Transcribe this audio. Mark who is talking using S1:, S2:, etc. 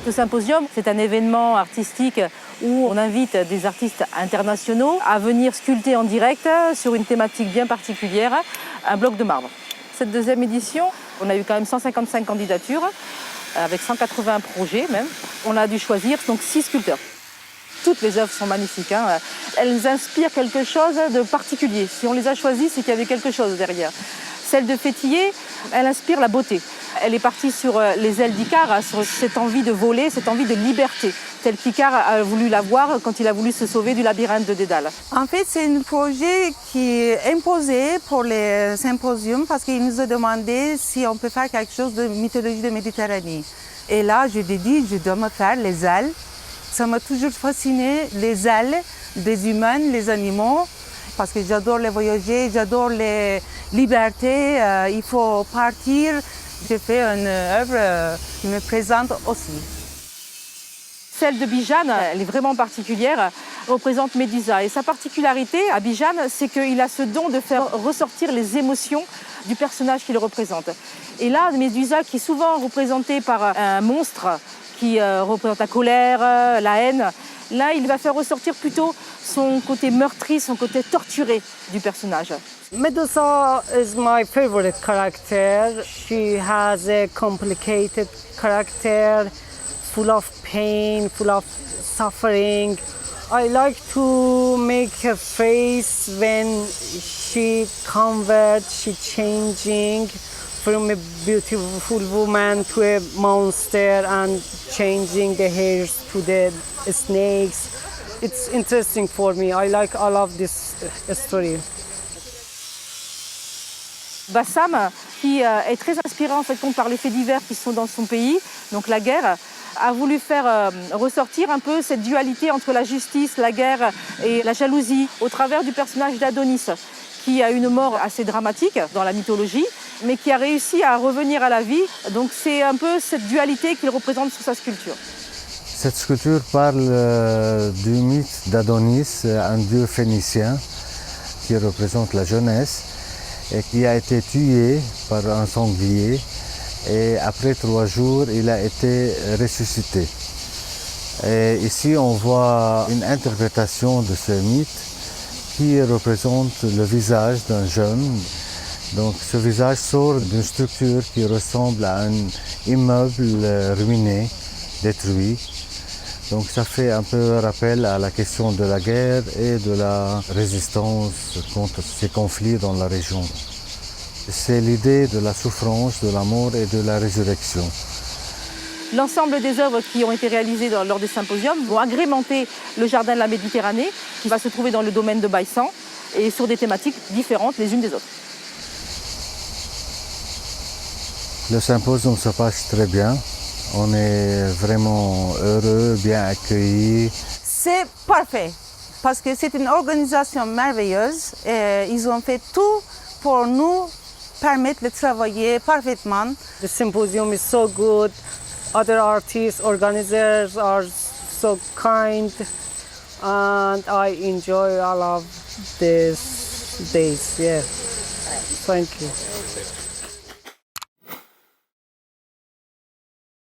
S1: Le symposium, c'est un événement artistique où on invite des artistes internationaux à venir sculpter en direct sur une thématique bien particulière, un bloc de marbre. Cette deuxième édition, on a eu quand même 155 candidatures, avec 180 projets même. On a dû choisir donc 6 sculpteurs. Toutes les œuvres sont magnifiques, hein. Elles inspirent quelque chose de particulier. Si on les a choisies, c'est qu'il y avait quelque chose derrière. Celle de Fétillier, elle inspire la beauté. Elle est partie sur les ailes d'Icare, sur cette envie de voler, cette envie de liberté, telle qu'Icare a voulu l'avoir quand il a voulu se sauver du labyrinthe de Dédale.
S2: En fait, c'est un projet qui est imposé pour les symposiums parce qu'il nous a demandé si on peut faire quelque chose de mythologie de Méditerranée. Et là, je lui ai dit, je dois me faire les ailes. Ça m'a toujours fasciné, les ailes des humains, les animaux, parce que j'adore les voyager, j'adore les libertés. Il faut partir. J'ai fait une œuvre qui me présente aussi.
S1: Celle de Bijane, elle est vraiment particulière, représente Médusa. Et sa particularité à Bijane, c'est qu'il a ce don de faire ressortir les émotions du personnage qu'il représente. Et là, Médusa, qui est souvent représentée par un monstre, qui représente la colère, la haine. Là, il va faire ressortir plutôt son côté meurtri, son côté torturé du personnage.
S3: Medusa is my favorite character. She has a complicated character, full of pain, full of suffering. I like to make her face when she converts, she changing from a beautiful woman to a monster and changing the hairs to the snakes. It's interesting for me. I love this story.
S1: Bassam, qui est très inspiré en fait par les faits divers qui sont dans son pays, donc la guerre, a voulu faire ressortir un peu cette dualité entre la justice, la guerre et la jalousie au travers du personnage d'Adonis, qui a une mort assez dramatique dans la mythologie, mais qui a réussi à revenir à la vie. Donc c'est un peu cette dualité qu'il représente sur sa sculpture.
S4: Cette sculpture parle du mythe d'Adonis, un dieu phénicien qui représente la jeunesse et qui a été tué par un sanglier. Et après 3 jours, il a été ressuscité. Et ici, on voit une interprétation de ce mythe qui représente le visage d'un jeune. Donc ce visage sort d'une structure qui ressemble à un immeuble ruiné, détruit. Donc ça fait un peu rappel à la question de la guerre et de la résistance contre ces conflits dans la région. C'est l'idée de la souffrance, de la mort et de la résurrection.
S1: L'ensemble des œuvres qui ont été réalisées lors des symposiums vont agrémenter le jardin de la Méditerranée, qui va se trouver dans le domaine de Baïsan, et sur des thématiques différentes les unes des autres.
S4: Le symposium se passe très bien. On est vraiment heureux, bien accueillis.
S2: C'est parfait, parce que c'est une organisation merveilleuse. Et ils ont fait tout pour nous permettre de travailler parfaitement.
S3: The symposium is so good. Other artists, organizers are so kind, and I enjoy all of these days. Yeah, thank you.